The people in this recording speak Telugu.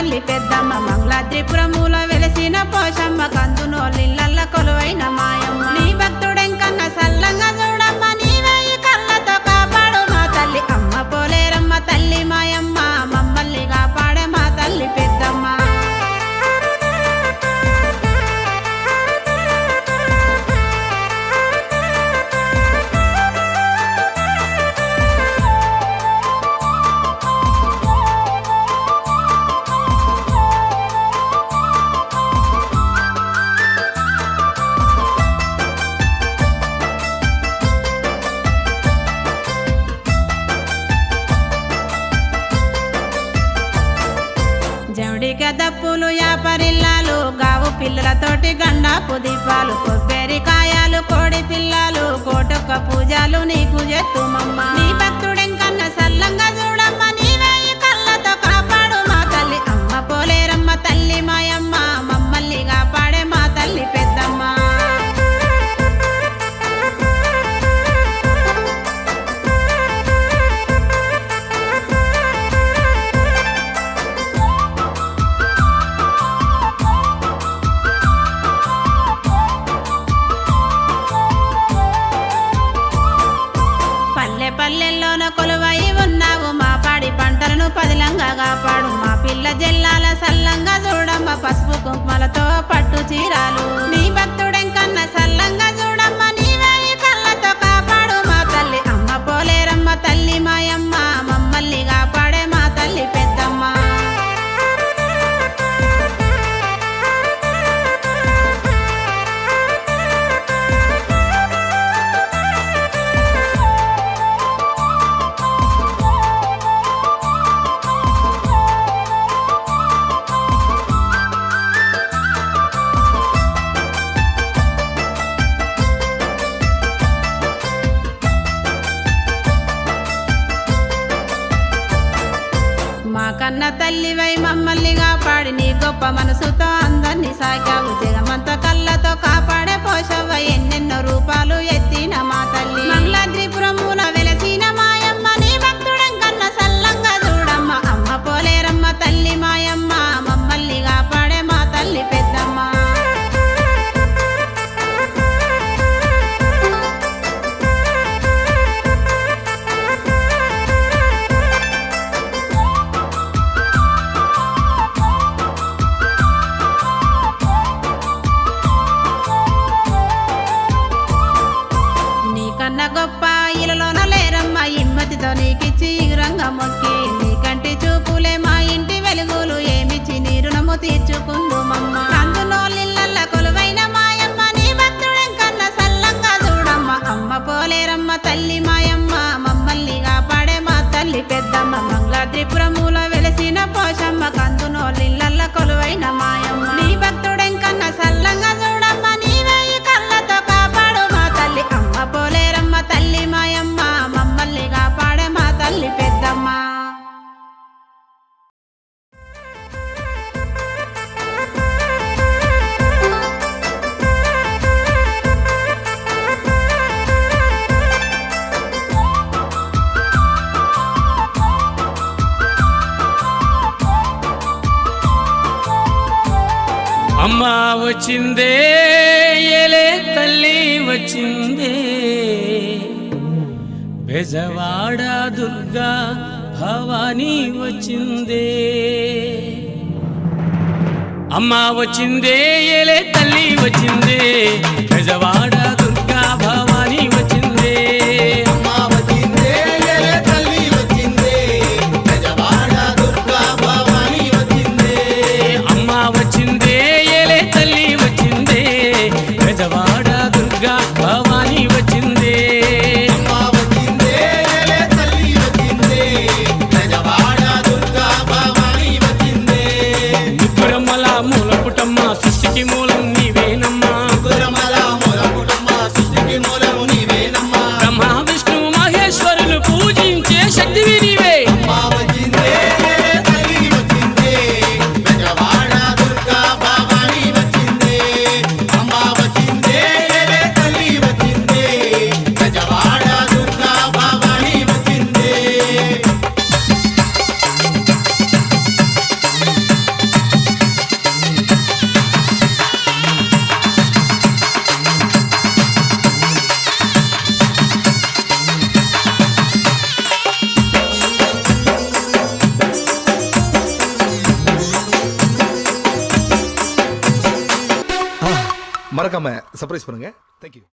తల్లి పెద్దమ్మ మంగళాద్రిపురముల వెలసిన పోషమ్మ కందునోళ్ళిళ్ళల్ల కొలువైన మాయమ్మ నీ భక్తుడెంకన్న సల్లంగా చూడమ్మ నీవే ఈ కళ్ళతో కాపాడు మా తల్లి అమ్మ పోలేరమ్మ తల్లి మాయమ్మ మమ్మల్ని కాపాడే మా తల్లి పెద్దమ్మ జమిడిక దప్పులు యాపరిల్లాలు గావు పిల్లలతోటి గండాపు దీపాలు కొబ్బరికాయలు కోడి పిల్లలు కోటొక్క పూజలు నీకు చేస్తుమమ్మ నీ భక్తుడెంకన్న సల్లంగా చూడమ్మ నీవే ఈ కళ్ళతో కాపాడు మా తల్లి అమ్మ పోలేరమ్మ తల్లి మాయమ్మ మమ్మల్ని కాపాడే మా తల్లి పెద్దమ్మ పల్లెల్లోన కొలువై ఉన్నావు మా పాడి పంటలను పదిలంగా కాపాడు మా పిల్ల జల్లాల సల్లంగా చూడమ్మ పసుపు కుంకుమలతో పట్టు చీరాలు నీ భక్తుడెంకన్న సల్లంగా చూడమ్మ నీవే ఈ కళ్ళతో కాపాడు మా తల్లి అమ్మ పోలేరమ్మ తల్లి మాయమ్మ మమ్మల్ని కాపాడే మా తల్లి పెద్దమ్మ కన్న తల్లివై మమ్మల్ని కాపాడి నీ గొప్ప మనసుతో అందరినీ సాగావు జగమంత కళ్ళతో కాపాడే పోషవ్వ ఎన్నెన్నో రూపాలు ఎత్తిన మా తల్లి మంగళాద్రిపురముల వెలసిన మాయమ్మ నీ భక్తుడెంకన్న సల్లంగా చూడమ్మ అమ్మ పోలేరమ్మ తల్లి మాయమ్మ మమ్మల్ని కాపాడే మా తల్లి పెద్దమ్మ గొప్ప ఇలలోన లేరమ్మ ఇమ్మతితో నీకిచ్చి ఇగురంగా మొక్కి నీకంటి చూపులే మా ఇంటి వెలుగులు ఏమిచ్చి నీ రుణము తీర్చుకుందుమమ్మ కందునోళ్ళిళ్ళల్ల కొలువైన మాయమ్మ నీ భక్తుడెంకన్న సల్లంగా చూడమ్మ అమ్మ పోలేరమ్మ తల్లి మాయమ్మ మమ్మల్ని కాపాడే మా తల్లి పెద్దమ్మ మంగళాద్రిపురముల వెలసిన పోషమ్మ కందునోళ్ళిళ్ళల్ల కొలువైన మాయమ్మ నీ భక్తుడెంకన్న సల్లంగా చూడమ్మ నీవే ఈ కళ్ళతో కాపాడు మా తల్లి అమ్మ పోలేరమ్మ తల్లి మాయమ్మ మమ్మల్ని కాపాడే మా తల్లి పెద్దమ్మ అమ్మ వచ్చిందే ఏలే తల్లి వచ్చిందే బెజవాడ దుర్గా భవానీ వచ్చిందే అమ్మ వచ్చిందే ఏలే తల్లి వచ్చిందే బెజవాడ దుర్గా భవానీ వచ్చిందే అమ్మ వచ్చిందే ఏలే తల్లి వచ్చిందే బెజవాడ దుర్గా భవానీ వచ్చిందే అమ్మ వచ్చిందే ఏలే తల్లి వచ్చిందే బెజవాడ దుర్గా భవానీ వచ్చిందే అమ్మ వచ్చిందే ఏలే తల్లి వచ్చిందే బెజవాడ దుర్గా భవానీ వచ్చిందే ముగ్గురమ్మల మూల పుటమ్మ సృష్టికి మూలం నీవేనమ్మా ముగ్గురమ్మల మూల పుటమ్మ மறக்காம சர்ப்ரைஸ் பண்ணுங்க. தேங்க்யூ.